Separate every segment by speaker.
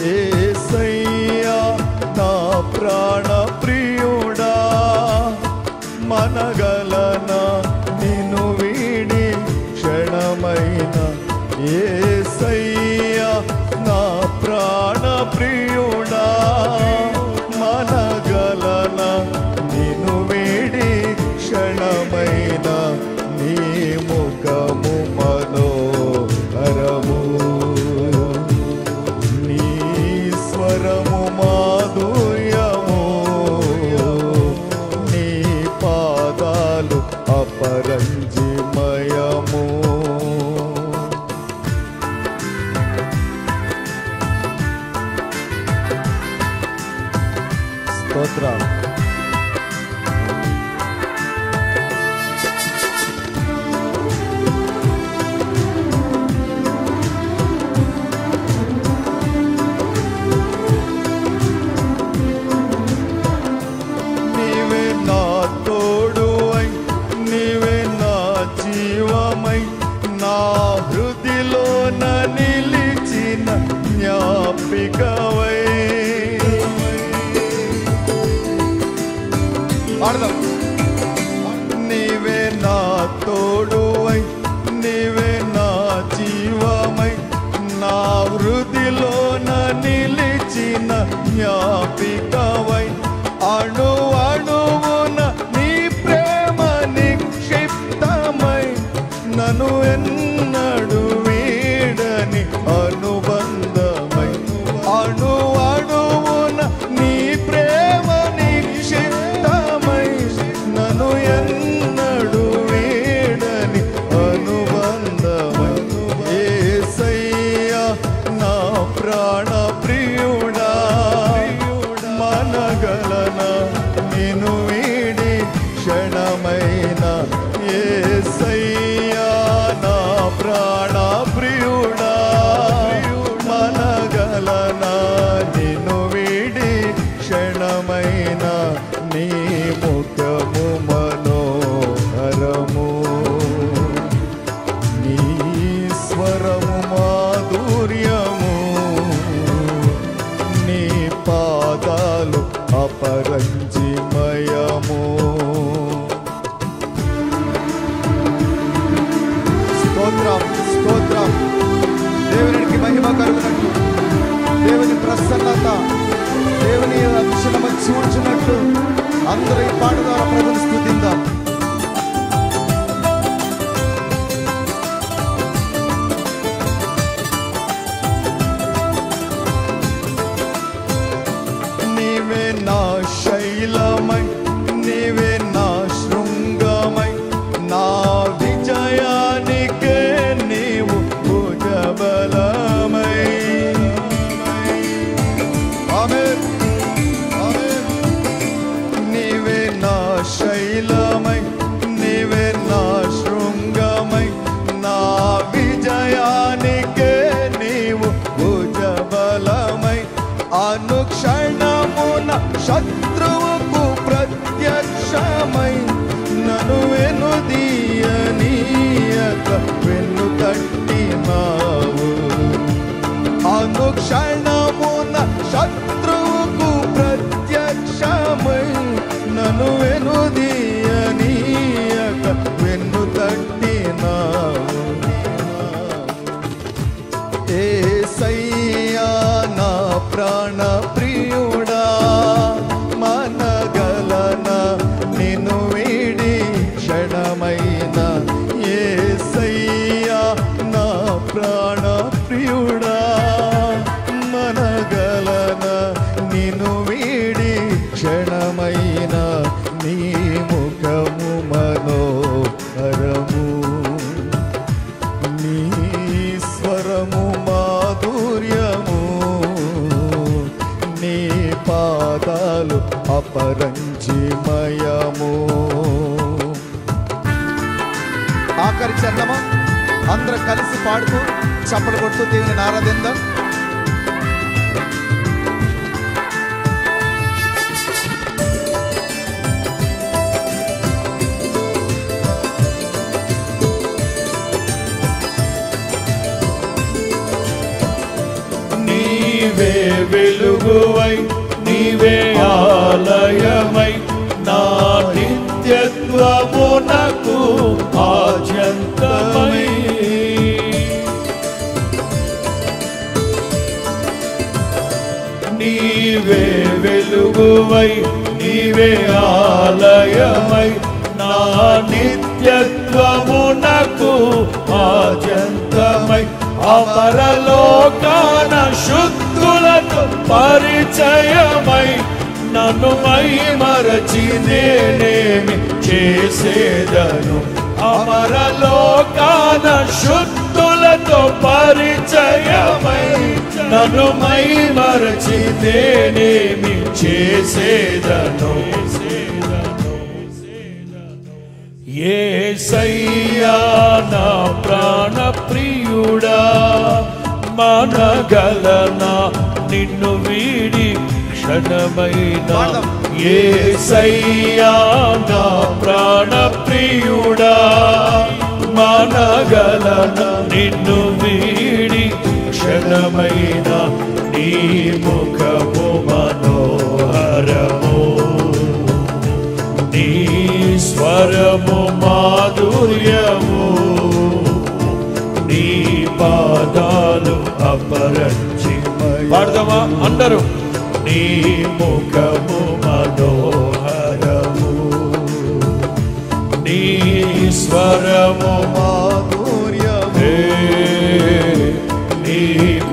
Speaker 1: యేసయ్యా నా ప్రాణ ప్రియుడా, మనగలనా నిన్ను వీడి క్షణమైన. యేసయ్యా నా ప్రాణ ప్రియుడా, మనగలనా నిన్ను వీడి క్షణమైన. నీ ముఖము మనోహరము, నీ స్వరము మాధుర్యము, నీ పాదాలు అపరంజిమయము. స్తోత్రం. నీవే నా తోడువై, నీవే నా జీవమై, నా హృదిలోన నిలిచిన జ్ఞాపికవై. నీవే నా తోడువై, నీవే నా జీవమై, నా హృదిలోన నిలిచిన జ్ఞాపికవై. అణు అణువున నీ ప్రేమ నిక్షిప్తమై, నన్ను ఎన్నడు వీడని అనుబంధమై. అణు అణువున నీ ప్రేమ నిక్షిప్తమై, నన్ను ఎన్నడు వీడని అనుబంధమై. యేసయ్యా నా ప్రాణ ప్రియుడా, మనగలనా నిన్ను వీడి క్షణమైన. యేసయ్యా నా ప్రాణ ప్రియుడా, మనగలనా నిన్ను వీడి క్షణమైన. నీ ముఖము మనోహరము, నీ స్వరము మాధుర్యము, నీ పాదాలు అపరంజిమయము. స్తోత్రం స్తోత్రం. దేవునికి మహిమ కలుగునట్లు, దేవుని ప్రసన్నత, దేవుని రక్షణ చూచినట్లు అందరూ ఈ పాట ద్వారా ప్రభుని స్తుతిద్దాం. నీవే నా శైలమై, నీవే నా శృంగమై, నా విజయానికే నీవు భుజబలమై. ఆమేన్ ఆమేన్. నీవే నా శైలమై, నీవే నా శృంగమై, నా విజయానికే నీవు భుజబలమై. అనుక్షణమున శత్రువుకు ప్రత్యక్షమై, నన్ను వెనుదీయనీయక వెన్ను తట్టినావు. అనుక్షణమున శత్రువుకు ప్రత్యక్షమై, నన్ను వెనుదీయనీయక వెన్ను తట్టినావు. యేసయ్యా నా ప్రాణ ప్రియుడా, మనగలనా నిన్ను వీడి క్షణమైన. యేసయ్యా నా ప్రాణ ప్రియుడా, మనగలనా నిన్ను వీడి క్షణమైన. నీ ముఖము మనోహరము, నీ స్వరము మాధుర్యము, నీ పాదాలు అపరంజిమయము. ఆఖరి చరణమా అందరూ కలిసి పాడుతూ చప్పలు కొడుతూ దేవుని ఆరాధిద్దాం. నీవే
Speaker 2: వెలుగువై నీవే ఆలయమై నా నిత్యత్వమునకు ఆద్యంతమై నీవే వెలుగువై నీవే ఆలయమై నా నిత్యత్వమునకు ఆద్యంతమై అమరలోకాన శుద్ధులతో పరిచయమై నన్ను మైమరచి నేనేమి చేసేదను అమరలోకాన శుద్ధులతో పరిచయమై నన్ను మైమరచి నేనేమి చేసేదను యేసయ్యా నా ప్రాణ ప్రియుడా మనగలనా నిన్ను వీడి క్షణమైనా యేసయ్యా నా ప్రాణ ప్రియుడా మనగలనా నిన్ను వీడి క్షణమైనా నీ ముఖము మనోహరము నీ స్వరము మాధుర్యము నీ పాదాలు అపరంజిమయ పాడదామా అందరూ నీ ముఖము మనోహరము నీ స్వరము మాధుర్యము నీ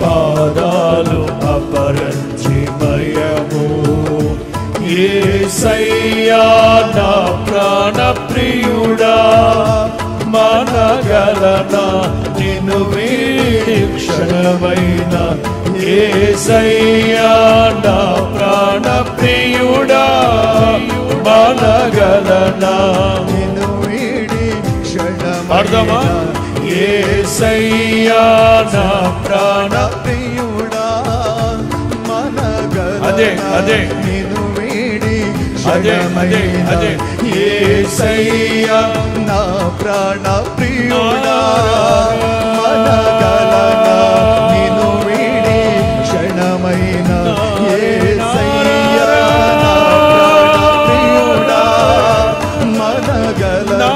Speaker 2: పాదాలు అపరంజిమయము యేసయ్యా నా ప్రాణ ప్రియుడా మనగలనా నిన్ను వీడి క్షణమైనా యేసయ్యా నా ప్రాణ ప్రియుడా మనగలనా నిన్ను వీడి క్షణమైనా యేసయ్యా నా ప్రాణ ప్రియుడా మనగలనా అదే అదే నిన్ను వీడి క్షణమైనా యేసయ్యా నా ప్రాణ ప్రియుడా మనగలనా నిన్ను వీడి క్షణమైనా యేసయ్యా నా ప్రాణ ప్రియుడా మనగలనా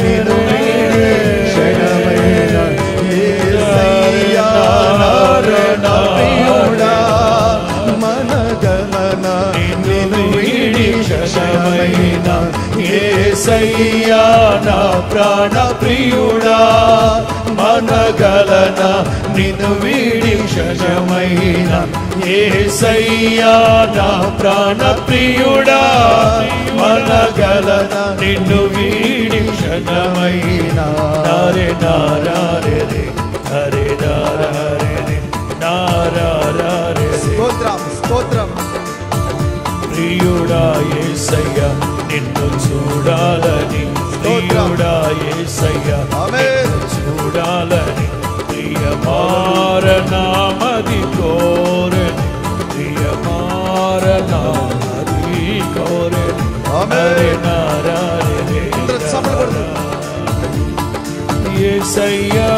Speaker 2: నిన్ను వీడి క్షణమైనా యేసయ్యా నా ప్రాణ ప్రియుడా మనగలనా నిన్ను వీడి క్షణమైనా యేసయ్యా నా ప్రాణ ప్రియుడా మనగలనా నిన్ను వీడి క్షణమైనా యేసయ్యా నా ప్రాణ ప్రియుడా మనగలనా నిన్ను వీడి క్షణమైనా నారే నారే రే హరే నారే రే నారే
Speaker 1: స్తోత్రం స్తోత్రం
Speaker 2: ప్రియుడా యేసయ్యా నిన్ను చూడాలని ప్రియుడా యేసయ్యా చూడాలని ప్రియమారనామది కోరని ప్రియమారనామది కోరని హరే నారాయణ యేసయ్యా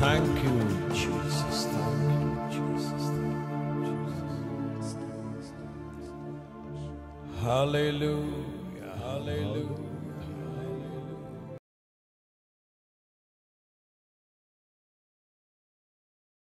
Speaker 3: Thank you, Jesus. Thank you, Jesus. Hallelujah. Hallelujah.